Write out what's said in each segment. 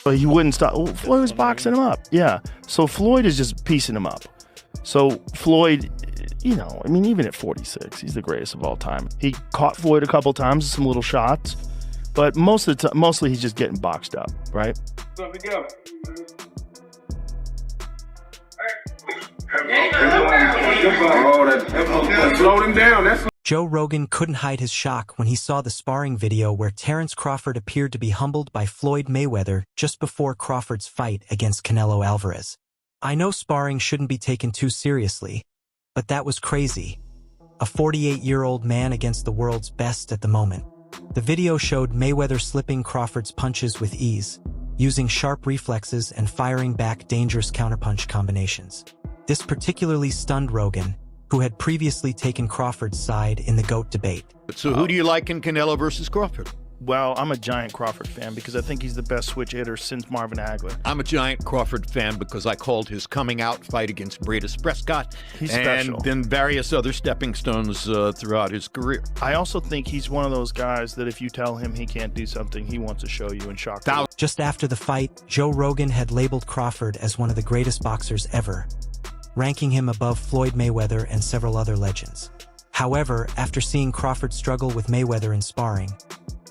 But he wouldn't stop. Oh, Floyd was boxing him up. Yeah. So Floyd is just piecing him up. So Floyd, you know, I mean, even at 46, he's the greatest of all time. He caught Floyd a couple times with some little shots, but mostly he's just getting boxed up, right? Let me go. Slow him down. Joe Rogan couldn't hide his shock when he saw the sparring video where Terence Crawford appeared to be humbled by Floyd Mayweather just before Crawford's fight against Canelo Alvarez. I know sparring shouldn't be taken too seriously, but that was crazy. A 48-year-old man against the world's best at the moment. The video showed Mayweather slipping Crawford's punches with ease, using sharp reflexes and firing back dangerous counterpunch combinations. This particularly stunned Rogan, who had previously taken Crawford's side in the GOAT debate. So who do you like in Canelo versus Crawford? Well, I'm a giant Crawford fan because I think he's the best switch hitter since Marvin Hagler. I'm a giant Crawford fan because I called his coming out fight against Bradis Prescott He's and special. then various other stepping stones throughout his career. I also think he's one of those guys that if you tell him he can't do something, he wants to show you and shock you. Just after the fight, Joe Rogan had labeled Crawford as one of the greatest boxers ever, ranking him above Floyd Mayweather and several other legends. However, after seeing Crawford struggle with Mayweather in sparring,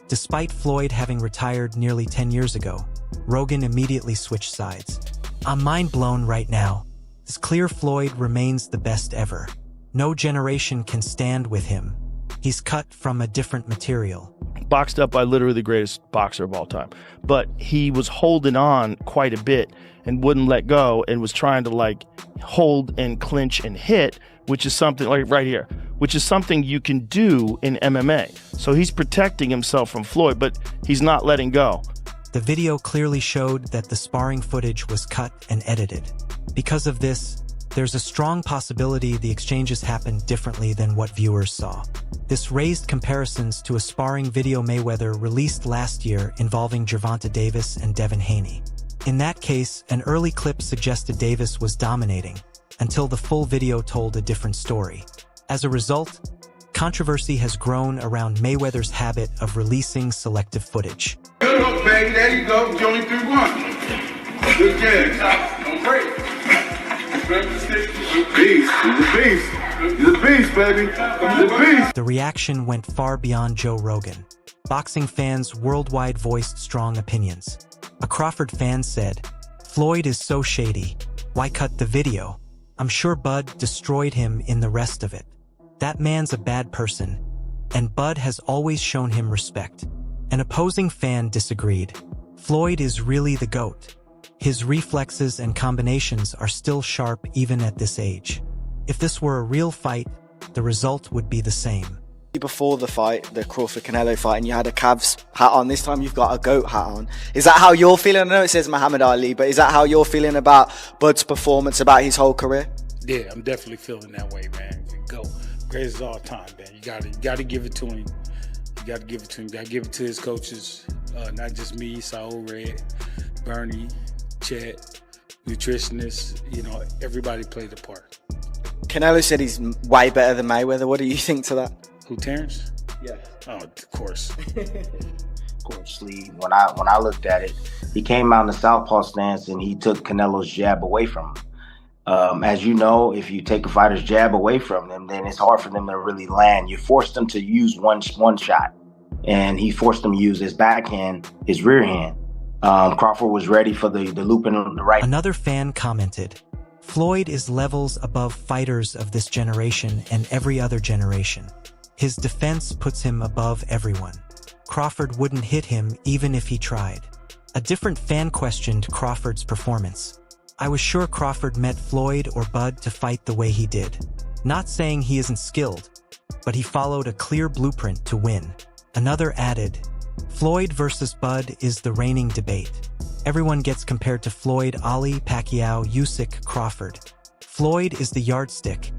despite Floyd having retired nearly 10 years ago, Rogan immediately switched sides. I'm mind blown right now. It's clear Floyd remains the best ever. No generation can stand with him. He's cut from a different material. Boxed up by literally the greatest boxer of all time. But he was holding on quite a bit and wouldn't let go and was trying to like hold and clinch and hit, which is something like right here, which is something you can do in MMA. So he's protecting himself from Floyd, but he's not letting go. The video clearly showed that the sparring footage was cut and edited. Because of this, there's a strong possibility the exchanges happened differently than what viewers saw. This raised comparisons to a sparring video Mayweather released last year involving Gervonta Davis and Devin Haney. In that case, an early clip suggested Davis was dominating, until the full video told a different story. As a result, controversy has grown around Mayweather's habit of releasing selective footage. Good hook, baby. There you go. You only threw one. Good jab. Don't break. He's a beast. He's a beast. He's a beast, baby. He's a beast. The reaction went far beyond Joe Rogan. Boxing fans worldwide voiced strong opinions. A Crawford fan said, "Floyd is so shady. Why cut the video? I'm sure Bud destroyed him in the rest of it. That man's a bad person, and Bud has always shown him respect." An opposing fan disagreed. Floyd is really the GOAT. His reflexes and combinations are still sharp even at this age. If this were a real fight, the result would be the same. Before the fight, the Crawford-Canelo fight, and you had a Cavs hat on. This time you've got a GOAT hat on. Is that how you're feeling? I know it says Muhammad Ali, but is that how you're feeling about Bud's performance, about his whole career? Yeah, I'm definitely feeling that way, man. Go. Greatest of all time, man. You gotta give it to him. You gotta give it to him. You gotta give it to his coaches. Not just me, Saul Red, Bernie, Chet, nutritionists. You know, everybody played a part. Canelo said he's way better than Mayweather. What do you think to that? Who, Terence? Yeah. Oh, of course. Of course, Lee. When I looked at it, he came out in the southpaw stance and he took Canelo's jab away from him. As you know, if you take a fighter's jab away from them, then it's hard for them to really land. You forced them to use one shot, and he forced them to use his backhand, his rear hand. Crawford was ready for the loop in the right. Another fan commented, "Floyd is levels above fighters of this generation and every other generation. His defense puts him above everyone. Crawford wouldn't hit him even if he tried." A different fan questioned Crawford's performance. "I was sure Crawford met Floyd or Bud to fight the way he did. Not saying he isn't skilled, but he followed a clear blueprint to win." Another added, "Floyd versus Bud is the reigning debate. Everyone gets compared to Floyd, Ali, Pacquiao, Usyk, Crawford. Floyd is the yardstick.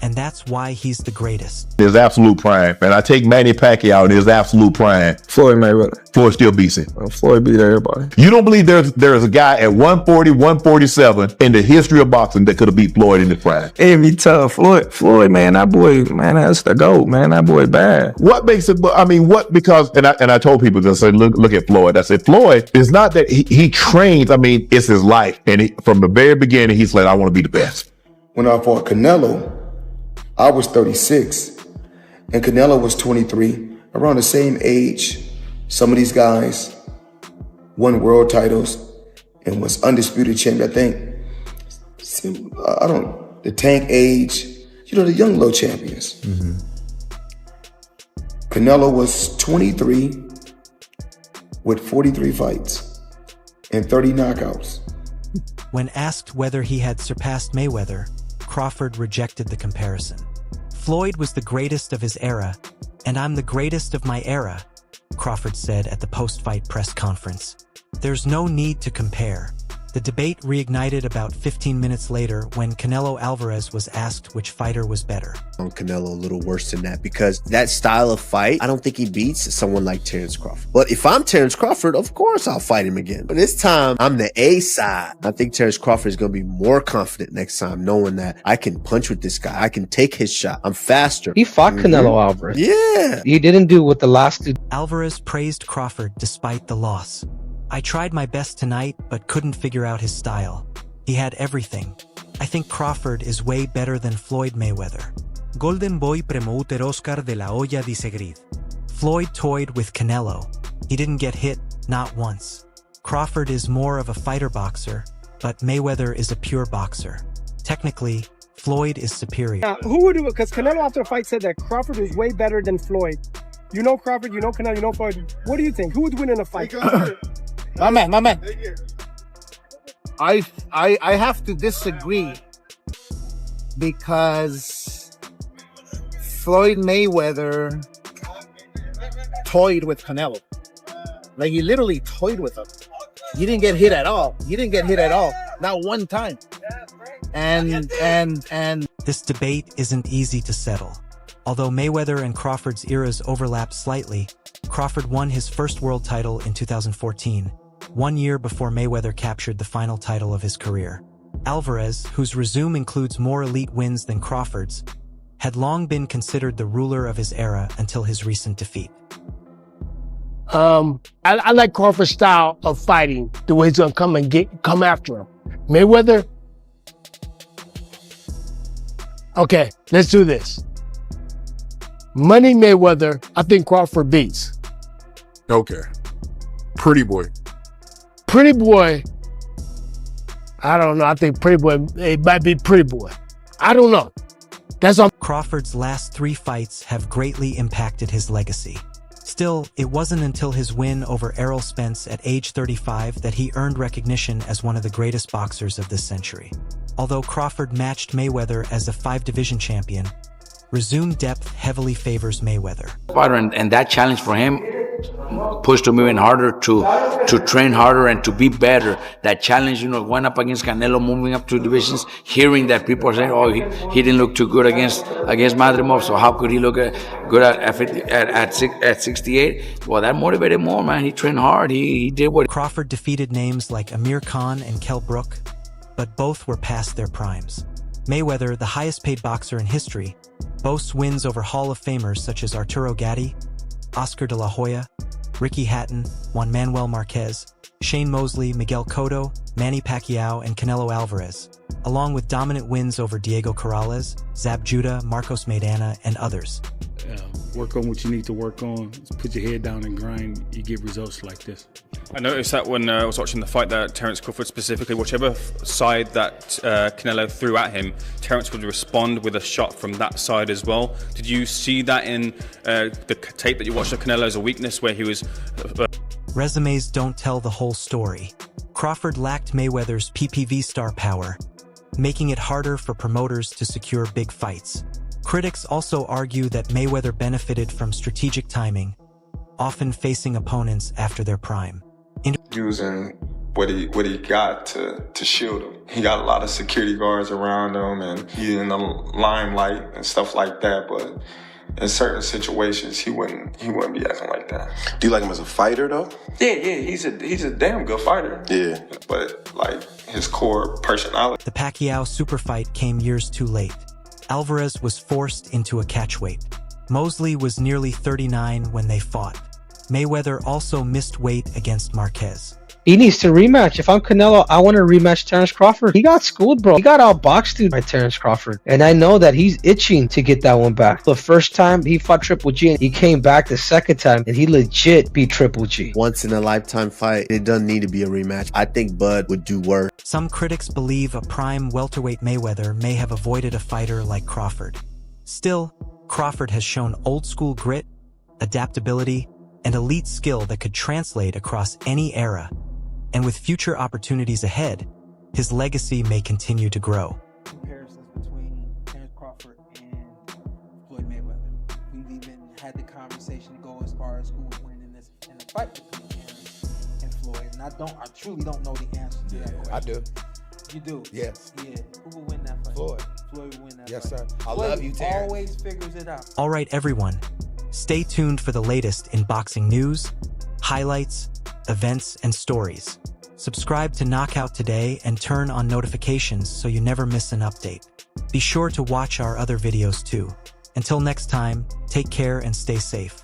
and that's why he's the greatest. His absolute prime. And I take Manny Pacquiao in his absolute prime. Floyd Mayweather. Floyd still beats him. Floyd beat everybody. You don't believe there's a guy at 140, 147 in the history of boxing that could have beat Floyd in his prime? It'd be tough. Floyd, man, that boy, man, that's the GOAT, man. That boy bad. What makes it, I mean, what, because, and I told people, I said, look at Floyd. I said, Floyd is not that he trains, I mean, it's his life. And from the very beginning, he's like, I want to be the best. When I fought Canelo, I was 36 and Canelo was 23, around the same age. Some of these guys won world titles and was undisputed champion. I think, the Tank age, the young low champions. Mm-hmm. Canelo was 23 with 43 fights and 30 knockouts. When asked whether he had surpassed Mayweather, Crawford rejected the comparison. Floyd was the greatest of his era, and I'm the greatest of my era, Crawford said at the post-fight press conference. There's no need to compare. The debate reignited about 15 minutes later when Canelo Alvarez was asked which fighter was better. On Canelo a little worse than that, because that style of fight, I don't think he beats someone like Terence Crawford. But if I'm Terence Crawford, of course I'll fight him again. But this time, I'm the A side. I think Terence Crawford is going to be more confident next time, knowing that I can punch with this guy. I can take his shot. I'm faster. He fought Canelo Alvarez. Yeah. He didn't do what the last two. Alvarez praised Crawford despite the loss. I tried my best tonight, but couldn't figure out his style. He had everything. I think Crawford is way better than Floyd Mayweather. Golden Boy promoter Oscar de la Hoya disagreed. Floyd toyed with Canelo. He didn't get hit, not once. Crawford is more of a fighter boxer, but Mayweather is a pure boxer. Technically, Floyd is superior. Who would do it? Because Canelo after the fight said that Crawford was way better than Floyd. You know Crawford, you know Canelo, you know Floyd. What do you think? Who would win in a fight? My man. I have to disagree because Floyd Mayweather toyed with Canelo. Like, he literally toyed with him. He didn't get hit at all. Not one time. And this debate isn't easy to settle. Although Mayweather and Crawford's eras overlapped slightly, Crawford won his first world title in 2014, 1 year before Mayweather captured the final title of his career. Alvarez, whose resume includes more elite wins than Crawford's, had long been considered the ruler of his era until his recent defeat. I like Crawford's style of fighting, the way he's gonna come after him. Mayweather, okay, let's do this. Money Mayweather, I think Crawford beats. Okay. Pretty Boy, I don't know. I think Pretty Boy, it might be Pretty Boy. I don't know. That's all. Crawford's last 3 fights have greatly impacted his legacy. Still, it wasn't until his win over Errol Spence at age 35 that he earned recognition as one of the greatest boxers of this century. Although Crawford matched Mayweather as a 5-division champion, resumed depth heavily favors Mayweather. And that challenge for him pushed him even harder to train harder and to be better. That challenge, went up against Canelo, moving up 2 divisions, hearing that people are saying, oh, he didn't look too good against Madrimov, so how could he look good at 68? Well, that motivated more, man. He trained hard. He did what... Crawford defeated names like Amir Khan and Kell Brook, but both were past their primes. Mayweather, the highest-paid boxer in history, boasts wins over Hall of Famers such as Arturo Gatti, Oscar de la Hoya, Ricky Hatton, Juan Manuel Marquez, Shane Mosley, Miguel Cotto, Manny Pacquiao, and Canelo Alvarez, along with dominant wins over Diego Corrales, Zab Judah, Marcos Maidana, and others. Work on what you need to work on. Just put your head down and grind. You get results like this. I noticed that when I was watching the fight that Terence Crawford specifically, whichever side that Canelo threw at him, Terence would respond with a shot from that side as well. Did you see that in the tape that you watched of Canelo as a weakness where he was... Resumes don't tell the whole story. Crawford lacked Mayweather's PPV star power, making it harder for promoters to secure big fights. Critics also argue that Mayweather benefited from strategic timing, often facing opponents after their prime. Using what he got to shield him. He got a lot of security guards around him, and he's in the limelight and stuff like that. But in certain situations, he wouldn't be acting like that. Do you like him as a fighter though? Yeah, he's a damn good fighter. Yeah, but like his core personality. The Pacquiao super fight came years too late. Alvarez was forced into a catchweight. Mosley was nearly 39 when they fought. Mayweather also missed weight against Marquez. He needs to rematch. If I'm Canelo, I want to rematch Terence Crawford. He got schooled, bro. He got outboxed, dude, by Terence Crawford. And I know that he's itching to get that one back. The first time he fought Triple G, and he came back the second time, and he legit beat Triple G. Once in a lifetime fight. It doesn't need to be a rematch. I think Bud would do worse. Some critics believe a prime welterweight Mayweather may have avoided a fighter like Crawford. Still, Crawford has shown old-school grit, adaptability, and elite skill that could translate across any era. And with future opportunities ahead, his legacy may continue to grow. Comparisons between Terence Crawford and Floyd Mayweather. We've even had the conversation to go as far as who would win in the fight between Terence and Floyd. And I truly don't know the answer to that question. I do. You do? Yes. Yeah. Who will win that fight? Floyd. Floyd will win that yes, fight. Yes, sir. I Floyd love you, Terence. Always figures it out. All right, everyone. Stay tuned for the latest in boxing news, highlights, events, and stories. Subscribe to Knockout today and turn on notifications so you never miss an update. Be sure to watch our other videos too. Until next time, take care and stay safe.